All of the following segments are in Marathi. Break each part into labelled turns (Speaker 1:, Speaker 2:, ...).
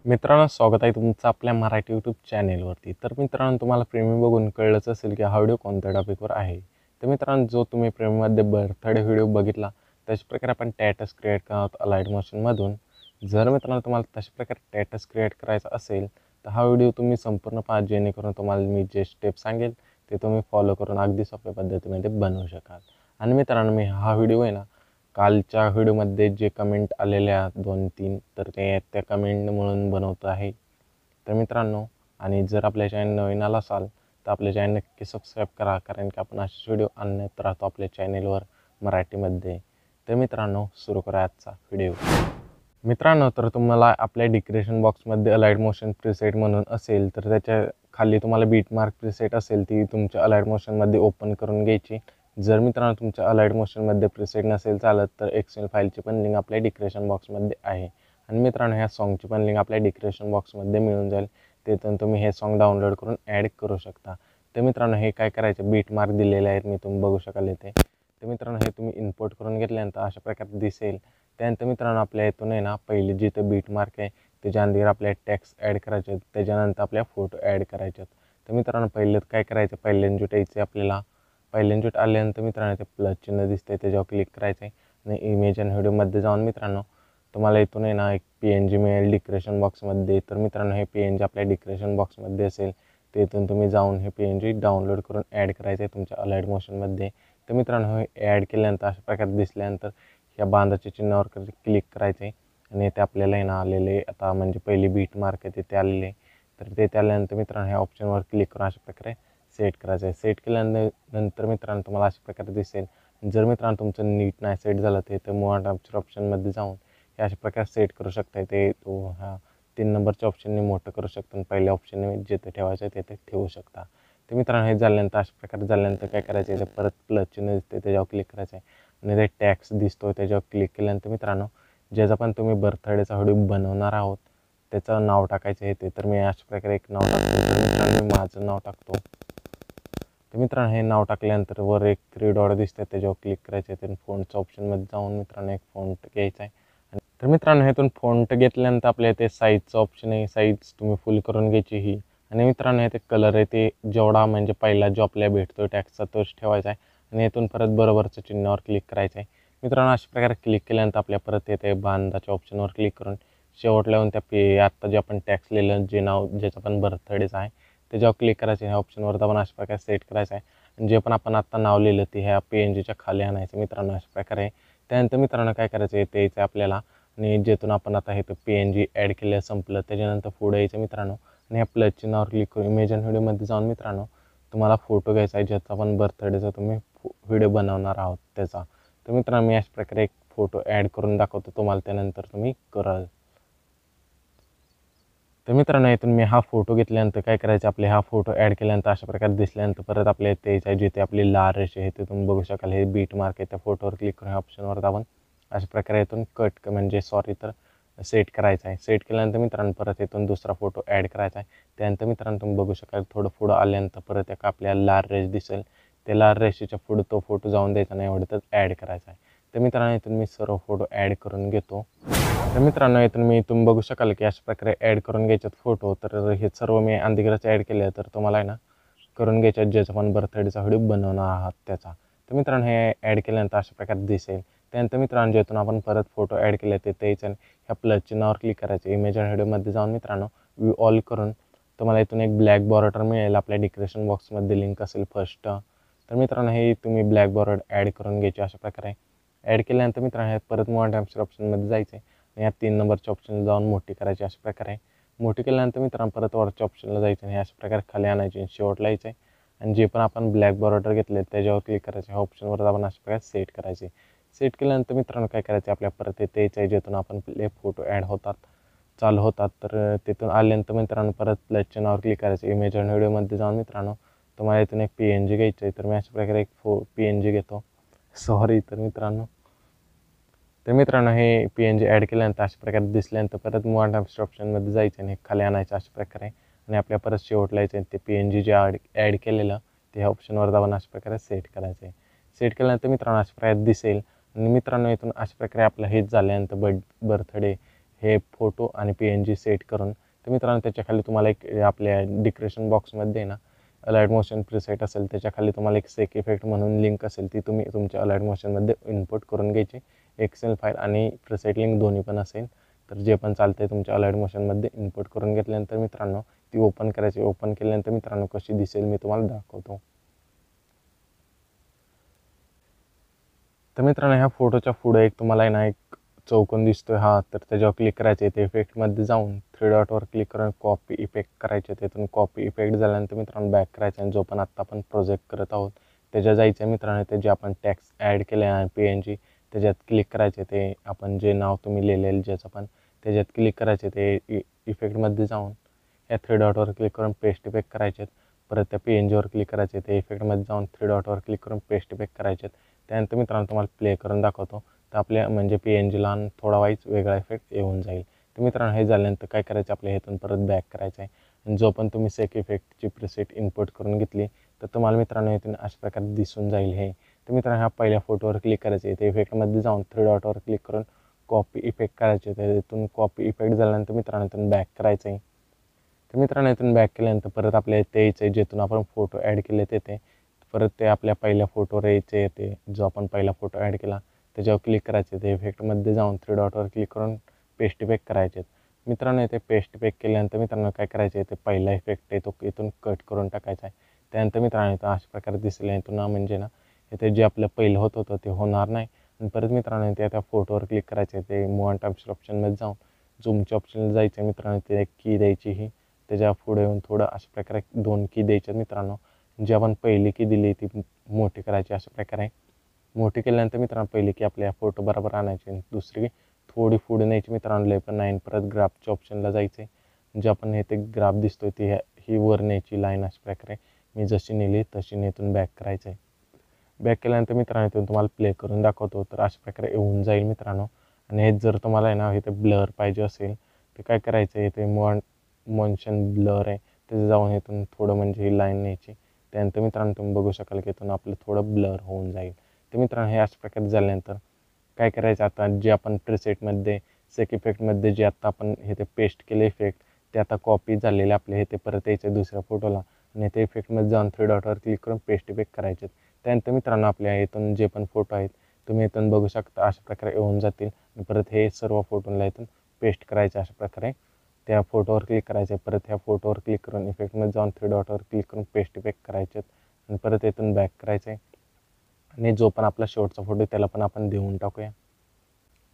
Speaker 1: मित्रांनो, स्वागत आहे तुमचं आपल्या मराठी यूट्यूब चॅनेलवरती। तर मित्रांनो, तुम्हाला प्रेमी बघून कळलंच असेल की हा व्हिडिओ कोणत्या टॉपिकवर आहे। तर मित्रांनो, जो तुम्ही प्रेमीमध्ये बर्थडे व्हिडिओ बघितला त्याच प्रकारे आपण स्टेटस क्रिएट करत अलाइट मोशनमधून। जर मित्रांनो तुम्हाला तशा प्रकारे स्टेटस क्रिएट करायचा असेल तर हा व्हिडिओ तुम्ही संपूर्ण पहा, जेणेकरून तुम्हाला मी जे स्टेप सांगेल ते तुम्ही फॉलो करून अगदी सोप्या पद्धतीमध्ये बनवू शकाल। आणि मित्रांनो, मी हा व्हिडिओ आहे ना कालच्या व्हिडिओमध्ये जे कमेंट आलेल्या 2-3 तर ते त्या कमेंट म्हणून बनवतो आहे। तर मित्रांनो, आणि जर आपल्या चॅनल नवीन आला असाल तर आपल्या चॅनल नक्की सबस्क्राईब करा, कारण की आपण असेच व्हिडिओ आणत राहतो आपल्या चॅनलवर मराठीमध्ये। तर मित्रांनो, सुरू करा आजचा व्हिडिओ। मित्रांनो, तर तुम्हाला आपल्या डिस्क्रिप्शन बॉक्समध्ये अलाइट मोशन प्रीसेट म्हणून असेल तर त्याच्या खाली तुम्हाला बीट मार्क प्रीसेट असेल ती तुमच्या अलाइट मोशनमध्ये ओपन करून घ्यायची। जर मित्रांनो तुमच्या अलाइट मोशनमध्ये प्रीसेट नसेल चालत तर एक्सेल फाईलची पण लिंक आपल्या डिस्क्रिप्शन बॉक्समध्ये आहे। आणि मित्रांनो, ह्या सॉन्गची पण लिंक आपल्या डिस्क्रिप्शन बॉक्समध्ये मिळून जाईल, तिथून तुम्ही हे सॉन्ग डाउनलोड करून ॲड करू शकता। तर मित्रांनो, हे काय करायचं, बीट मार्क दिलेले आहेत मी तुम्ही बघू शकाल इथे। तर मित्रांनो, हे तुम्ही इम्पोर्ट करून घेतल्यानंतर अशा प्रकारे दिसेल। त्यानंतर मित्रांनो, आपल्या इथून आहे ना पहिले जिथं बीट मार्क आहे त्याच्या अंदर आपल्या टॅक्स ॲड करायचे, त्याच्यानंतर आपल्या फोटो ॲड करायचे। तर मित्रांनो, पहिले काय करायचं, पहिल्यांदा यायचं आपल्याला। पहिल्यांदा आल्यानंतर मित्रांनो ते प्लस चिन्ह दिसते त्याच्यावर क्लिक करायचं आहे आणि इमेज आणि व्हिडिओमध्ये जाऊन मित्रांनो तुम्हाला इथून आहे ना एक PNG मिळेल डिस्क्रिप्शन बॉक्समध्ये। तर मित्रांनो, हे PNG आपल्या डिस्क्रिप्शन बॉक्समध्ये असेल, तिथून तुम्ही जाऊन हे PNG डाउनलोड करून ॲड करायचं आहे तुमच्या अलाइट मोशनमध्ये। तर मित्रांनो, हे ॲड केल्यानंतर अशा प्रकारे दिसल्यानंतर या बांधाच्या चिन्हावर क्लिक करायचं आहे आणि ते आपल्याला आहे ना आलेले आता म्हणजे पहिली बीट मार्क आहे तिथे आलेले। तर ते आल्यानंतर मित्रांनो ह्या ऑप्शनवर क्लिक करून अशा प्रकारे सेट करायचं आहे। सेट केल्यानंतर मित्रांनो तुम्हाला अशा प्रकारे दिसेल। जर मित्रांनो तुमचं नीट नाही सेट झालं तर मूव ऑप्शनमध्ये जाऊन हे अशा प्रकारे सेट करू शकता। ते तो ह्या 3 नंबरच्या ऑप्शनने मोठं करू शकता आणि पहिल्या ऑप्शनने जिथे ठेवायचं आहे तिथे ठेवू शकता। तर मित्रांनो, हे झाल्यानंतर अशा प्रकारे झाल्यानंतर काय करायचं आहे, परत प्लस चिन्ह दिसते त्याच्यावर क्लिक करायचं आहे आणि ते टॅक्स दिसतो त्याच्यावर क्लिक केल्यानंतर मित्रांनो ज्याचा पण तुम्ही बर्थडेचा व्हिडिओ बनवणार आहोत त्याचं नाव टाकायचं आहे ते। तर मी अशा प्रकारे एक नाव टाकतो। तर मित्रांनो, मी माझं नाव टाकतो। तर मित्रांनो, हे नाव टाकल्यानंतर वर एक 3 डॉट दिसतात त्याच्यावर क्लिक करायचं आहे। तर फॉन्टच्या ऑप्शनमध्ये जाऊन मित्रांनो एक फॉन्ट घ्यायचा आहे। तर मित्रांनो, हेतून फॉन्ट घेतल्यानंतर आपल्या इथे साईजचं ऑप्शन आहे, साईज तुम्ही फुल करून घ्यायची ही। आणि मित्रांनो, इथे कलर आहे ते जेवढा म्हणजे पहिला जो आपल्याला भेटतो टॅक्सचा तोच ठेवायचा आहे आणि इथून परत बरोबरच्या चिन्हावर क्लिक करायचं आहे। मित्रांनो, अशा प्रकारे क्लिक केल्यानंतर आपल्या परत येते बांधाच्या ऑप्शनवर क्लिक करून शेवट लावून त्या आत्ता जे आपण टॅक्स लिहिलं जे नाव ज्याचं पण बर्थडेचं आहे त्याच्यावर क्लिक करायचं। ह्या ऑप्शनवर आपण अशा प्रकारे सेट करायचं आहे आणि जे पण आपण आत्ता नाव लिहिलं ते ह्या PNGच्या खाली आणायचं मित्रांनो अशा प्रकारे। त्यानंतर मित्रांनो काय करायचं आहे, ते यायचं आपल्याला आणि जेथून आपण आता हे PNG ॲड केलं संपलं त्याच्यानंतर पुढे यायचं मित्रांनो आणि ह्या प्लस चिन्हावर क्लिक करून इमेज आणि व्हिडिओमध्ये जाऊन मित्रांनो तुम्हाला फोटो घ्यायचा आहे ज्याचा पण बर्थडेचा तुम्ही व्हिडिओ बनवणार आहोत त्याचा। तर मित्रांनो, मी अशा प्रकारे एक फोटो ॲड करून दाखवतो तुम्हाला, त्यानंतर तुम्ही कराल। तर मित्रांनो, इथून मी हा फोटो घेतल्यानंतर काय करायचं, आपले हा फोटो ॲड केल्यानंतर अशा प्रकारे दिसल्यानंतर परत आपल्या इथे यायचं आहे जिथे आपली लाल रेषा आहे ते तुम्ही बघू शकाल, हे बीट मार्क आहे त्या फोटोवर क्लिक करून ह्या ऑप्शनवर दाबून अशा प्रकारे इथून कट म्हणजे सेट करायचं आहे। सेट केल्यानंतर मित्रांनो परत इथून दुसरा फोटो ॲड करायचा आहे। त्यानंतर मित्रांनो तुम्ही बघू शकाल थोडं पुढं आल्यानंतर परत एक आपल्याला लाल रेष दिसेल, त्या लाल रेषेच्या पुढं तो फोटो जाऊन द्यायचा नाही, एवढंच ॲड करायचा आहे। तर मित्रांनो, इथून मी सर्व फोटो ॲड करून घेतो। तर मित्रांनो, इथून तुम्ही बघू शकाल की अशा प्रकारे ॲड करून घ्यायच्यात फोटो। तर हे सर्व मी अंधेरीच ॲड केले तर तुम्हाला आहे ना करून घ्यायच्यात ज्याचा पण बर्थडेचा व्हिडिओ बनवणार आहात त्याचा। तर मित्रांनो, हे ॲड केल्यानंतर अशा प्रकारे दिसेल। त्यानंतर मित्रांनो, ज्यातून आपण परत फोटो ॲड केले ते यायचं ह्या प्लस चिन्हावर क्लिक करायचं, इमेज आणि व्हिडिओमध्ये जाऊन मित्रांनो व्ह्यू ऑल करून तुम्हाला इथून एक ब्लॅक बॉर्डर मिळेल, आपल्या डिस्क्रिप्शन बॉक्समध्ये लिंक असेल फर्स्ट। तर मित्रांनो, हे तुम्ही ब्लॅक बॉर्डर ॲड करून घ्यायचे अशा प्रकारे। ॲड केल्यानंतर मित्रांनो हे परत मूव ऑप्शनमध्ये जायचं आहे आणि या 3 नंबरच्या ऑप्शनला जाऊन मोठी करायची अशा प्रकारे। मोठी केल्यानंतर मित्रांनो परत वरच्या ऑप्शनला जायचं आणि अशा प्रकारे खाली आणायची आणि शेवटला यायचं आहे आणि जे पण आपण ब्लॅक बॉर्डर घेतले त्याच्यावर क्लिक करायचे, ह्या ऑप्शनवर आपण अशा प्रकारे सेट करायचे। सेट केल्यानंतर मित्रांनो काय करायचं, आपल्या परत इथे यायचं आहे जिथून आपण फोटो ॲड चालू होतात। तर तिथून आल्यानंतर मित्रांनो परत प्लस चिन्हावर क्लिक करायचं, इमेज आणि व्हिडिओमध्ये जाऊन मित्रांनो तुम्हाला इथून एक PNG घ्यायचं आहे। तर मी अशा प्रकारे एक PNG घेतो, सॉरी। तर मित्रांनो, हे PNG ॲड केल्यानंतर अशा प्रकारे दिसल्यानंतर परत मूव ऑप्शनमध्ये जायचं आणि खाली आणायचं अशा प्रकारे आणि आपल्या परत शेवटला यायचं ते PNG जे ॲड केलेलं ते ह्या ऑप्शनवर दाबून अशा प्रकारे सेट करायचं आहे। सेट केल्यानंतर मित्रांनो अशा प्रकारे दिसेल आणि मित्रांनो इथून अशा प्रकारे आपलं हेच झाल्यानंतर बर्थडे हे फोटो आणि PNG सेट करून, तर मित्रांनो त्याच्याखाली तुम्हाला एक आपल्या डिस्क्रिप्शन बॉक्समध्ये ना अलाइट मोशन प्रीसेट असेल, त्याच्याखाली तुम्हाला एक सेक इफेक्ट म्हणून लिंक असेल, ती तुम्ही तुमच्या अलाइट मोशनमध्ये इम्पोर्ट करून घ्यायची. एक्सेल फाईल आणि प्रीसेट लिंक दोन्ही पण असेल, तर जे पण चालतं आहे तुमच्या अलाइट मोशनमध्ये इम्पोर्ट करून घेतल्यानंतर मित्रांनो ती ओपन करायची. ओपन केल्यानंतर मित्रांनो कशी दिसेल मी तुम्हाला दाखवतो. तर मित्रांनो ह्या फोटोच्या पुढे एक तुम्हाला आहे ना एक चौकोन दिसतोय हा, तर त्याच्यावर क्लिक करायचे. ते इफेक्टमध्ये जाऊन 3 डॉटवर क्लिक करून कॉपी इफेक्ट करायचे. तिथून कॉपी इफेक्ट झाल्यानंतर मित्रांनो बॅक करायचे आणि जो पण आत्ता आपण प्रोजेक्ट करत आहोत त्याच्या जायचं आहे मित्रांनो. ते जे आपण टॅक्स ॲड केले आहे PNG त्याच्यात क्लिक करायचे. ते आपण जे नाव तुम्ही लिहिलेलं ज्याचं पण त्याच्यात क्लिक करायचे. ते इफेक्टमध्ये जाऊन या 3 डॉटवर क्लिक करून पेस्ट इफेक्ट करायचे. परत त्या PNGवर क्लिक करायचे. ते इफेक्टमध्ये जाऊन 3 डॉटवर क्लिक करून पेस्ट इफेक्ट करायचे. त्यानंतर मित्रांनो तुम्हाला प्ले करून दाखवतो. तर आपल्या म्हणजे PNGला थोडा वाईज वेगळा इफेक्ट येऊन जाईल. तर मित्रांनो हे झाल्यानंतर काय करायचं, आपल्या इथून परत बॅक करायचं आहे आणि जो पण तुम्ही सेक इफेक्टची प्रीसेट इम्पोर्ट करून घेतली तर तुम्हाला मित्रांनो इथून अशा प्रकारे दिसून जाईल हे. तर मित्रांनो ह्या पहिल्या फोटोवर क्लिक करायचे. ते इफेक्टमध्ये जाऊन 3 डॉटवर क्लिक करून कॉपी इफेक्ट करायचे. तर इथून कॉपी इफेक्ट झाल्यानंतर मित्रांनो इथून बॅक करायचं आहे. तर मित्रांनो इथून बॅक केल्यानंतर परत आपल्या इथे यायचं आहे, जिथून आपण फोटो ॲड केले ते परत ते आपल्या पहिल्या फोटोवर यायचे. ते जो आपण पहिला फोटो ॲड केला त्याच्यावर क्लिक करायचे. ते इफेक्टमध्ये जाऊन 3 डॉटवर क्लिक करून पेस्ट इफेक्ट करायचे. मित्रांनो इथे पेस्ट इफेक्ट केल्यानंतर मित्रांनो काय करायचे, ते पहिला इफेक्ट आहे तो इथून कट करून टाकायचा आहे. त्यानंतर मित्रांनो इथं अशा प्रकारे दिसले इथून म्हणजे ना इथे जे आपलं पहिलं होतं ते होणार नाही. आणि परत मित्रांनो ते त्या फोटोवर क्लिक करायचे. ते मूव अँड टाईम्स ऑप्शनमध्ये जाऊन झूमच्या ऑप्शनला जायचं मित्रांनो. ते एक की द्यायची ही त्याच्या पुढे येऊन थोडं अशा प्रकारे 2 की द्यायच्यात मित्रांनो. जी आपण पहिली की दिली ती मोठी करायची. अशा प्रकारे मोठी केल्यानंतर मित्रांनो पहिली की आपल्या फोटो बरोबर आणायची आणि दुसरी की थोडी पुढे न्यायची मित्रांनो. लय पण नाही. परत ग्राफच्या ऑप्शनला जायचं आहे. जे आपण हे ते ग्राफ दिसतोय ती ही वर न्यायची लाईन अशा प्रकारे मी जशी नेली तशी नेतून बॅक करायचं आहे. बॅक केल्यानंतर मित्रांनो इथून तुम्हाला प्ले करून दाखवतो. तर अशा प्रकारे येऊन जाईल मित्रांनो. आणि हे जर तुम्हाला आहे ना इथे ब्लर पाहिजे असेल तर काय करायचं, इथे मोशन ब्लर आहे तिथे जाऊन इथून थोडं म्हणजे ही लाईन न्यायची. त्यानंतर मित्रांनो तुम्ही बघू शकाल की इथून आपलं थोडं ब्लर होऊन जाईल. तर मित्रांनो हे अशा प्रकारे झाल्यानंतर काय करायचं, आता जे आपण प्रीसेटमध्ये सेक इफेक्टमध्ये जे आता आपण हे ते पेस्ट केले इफेक्ट ते आता कॉपी झालेले आपले हे ते परत यायचे दुसऱ्या फोटोला आणि ते इफेक्टमध्ये जाऊन 3 डॉटवर क्लिक करून पेस्ट इफेक्ट करायचे. त्यानंतर मित्रांनो आपल्या इथून जे पण फोटो आहेत तुम्ही इथून बघू शकता अशा प्रकारे येऊन जातील. आणि परत हे सर्व फोटोला इथून पेस्ट करायचे. अशा प्रकारे त्या फोटोवर क्लिक करायचे. परत ह्या फोटोवर क्लिक करून इफेक्टमध्ये जाऊन 3 डॉटवर क्लिक करून पेस्ट इफेक्ट करायचे आणि परत इथून बॅक करायचं आहे. आणि जो पण आपला शेवटचा फोटो त्याला पण आपण देऊन टाकूया.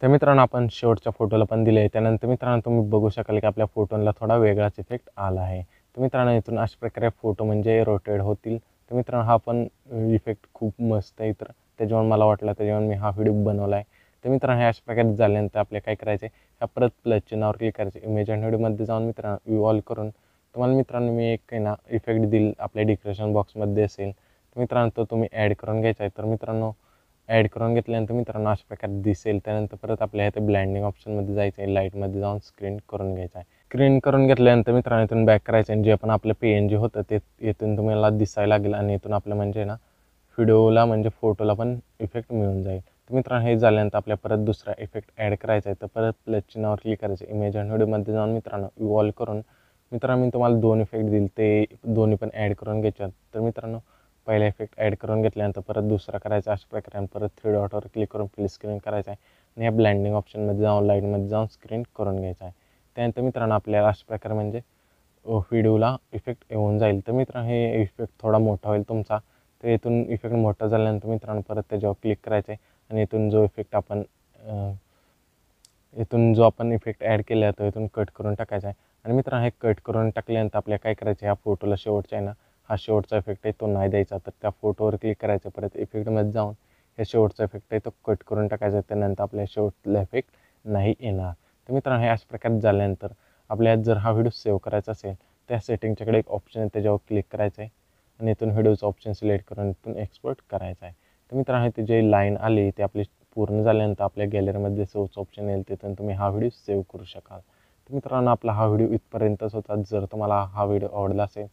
Speaker 1: तर मित्रांनो आपण शेवटच्या फोटोला पण दिले आहे. त्यानंतर मित्रांनो तुम्ही बघू शकाल की आपल्या फोटोला थोडा वेगळाच इफेक्ट आला आहे. तर मित्रांनो इथून अशा प्रकारे फोटो म्हणजे रोटेट होतील. तर मित्रांनो हा पण इफेक्ट खूप मस्त आहे. तर त्याच्यामुळे मला वाटलं त्याच्यामुळे मी हा व्हिडिओ बनवला आहे. तर मित्रांनो हे अशा प्रकारे झाल्यानंतर आपल्या काय करायचे, ह्या परत प्लस चिन्हावर क्लिक करायचे. इमेज अँड व्हिडिओमध्ये जाऊन मित्रांनो इव्हॉल्व करून तुम्हाला मित्रांनो मी एक आहे ना इफेक्ट देईल आपल्या डिस्क्रिप्शन बॉक्समध्ये असेल. तर मित्रांनो तो तुम्ही ॲड करून घ्यायचा आहे. तर मित्रांनो ॲड करून घेतल्यानंतर मित्रांनो अशा प्रकारे दिसेल. त्यानंतर परत आपल्या इथे ब्लँडिंग ऑप्शनमध्ये जायचं आहे. लाईटमध्ये जाऊन स्क्रीन करून घ्यायचा आहे. स्क्रीन करून घेतल्यानंतर मित्रांनो इथून बॅक करायचं आहे. जे पण आपलं PNG होतं ते इथून तुम्हाला दिसायला लागेल आणि इथून आपलं म्हणजे ना व्हिडिओला म्हणजे फोटोला पण इफेक्ट मिळून जाईल. तर मित्रांनो हे झाल्यानंतर आपल्या परत दुसरा इफेक्ट ॲड करायचा आहे. तर परत प्लस चिन्हावर क्लिक करायचं. इमेज अँड व्हिडिओमध्ये जाऊन मित्रांनो इव्हॉल्व करून मित्रांनो मी तुम्हाला 2 इफेक्ट दिले ते दोन्ही पण ॲड करून घ्यायचे. तर मित्रांनो पहिला इफेक्ट ॲड करून घेतल्यानंतर परत दुसरा करायचा अशा प्रकारे आणि परत 3 डॉटवर क्लिक करून फुल स्क्रीन करायचं आहे. आणि या ब्लँडिंग ऑप्शनमध्ये जाऊन लाईटमध्ये जाऊन स्क्रीन करून घ्यायचं आहे. त्यानंतर मित्रांनो आपल्याला अशा प्रकारे म्हणजे व्हिडिओला इफेक्ट येऊन जाईल. तर मित्रांनो हे इफेक्ट थोडा मोठा होईल तुमचा. तर इथून इफेक्ट मोठा झाल्यानंतर मित्रांनो परत त्याच्यावर क्लिक करायचं आहे आणि इथून जो इफेक्ट आपण इफेक्ट ॲड केला तो इथून कट करून टाकायचा आहे. आणि मित्रांनो हे कट करून टाकल्यानंतर आपल्याला काय करायचं, ह्या फोटोला शेवटचा आहे ना हा शेवटचा इफेक्ट आहे तो नाही द्यायचा. तर त्या फोटोवर क्लिक करायचं. परत इफेक्टमध्ये जाऊन हे शेवटचा इफेक्ट आहे तो कट करून टाकायचा. त्यानंतर आपल्या शेवटला इफेक्ट नाही येणार. तर मित्रांनो हे अशा प्रकारे झाल्यानंतर आपल्याला जर हा व्हिडिओ सेव्ह करायचा असेल त्या सेटिंगच्याकडे एक ऑप्शन आहे त्याच्यावर क्लिक करायचं आहे आणि इथून व्हिडिओचं ऑप्शन सिलेक्ट करून इथून एक्सपोर्ट करायचं आहे. तर मित्रांनो ते जे लाईन आली ते आपली पूर्ण झाल्यानंतर आपल्या गॅलरीमध्ये सेव्हचं ऑप्शन येईल. तिथून तुम्ही हा व्हिडिओ सेव्ह करू शकाल. तर मित्रांनो आपला हा व्हिडिओ इथपर्यंतच होता. जर तुम्हाला हा व्हिडिओ आवडला असेल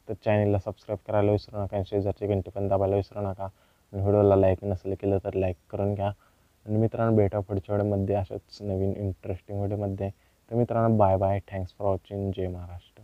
Speaker 1: तर चॅनलला सबस्क्राईब करायला विसरू नका आणि शेजारची घंटी पण दाबायला विसरू नका. आणि व्हिडिओला लाईक नसेल केलं तर लाईक करून घ्या. आणि मित्रांनो भेटा पुढच्या व्हिडिओमध्ये अशाच नवीन इंटरेस्टिंग व्हिडिओमध्ये. तर मित्रांनो bye bye, thanks for watching, जय महाराष्ट्र.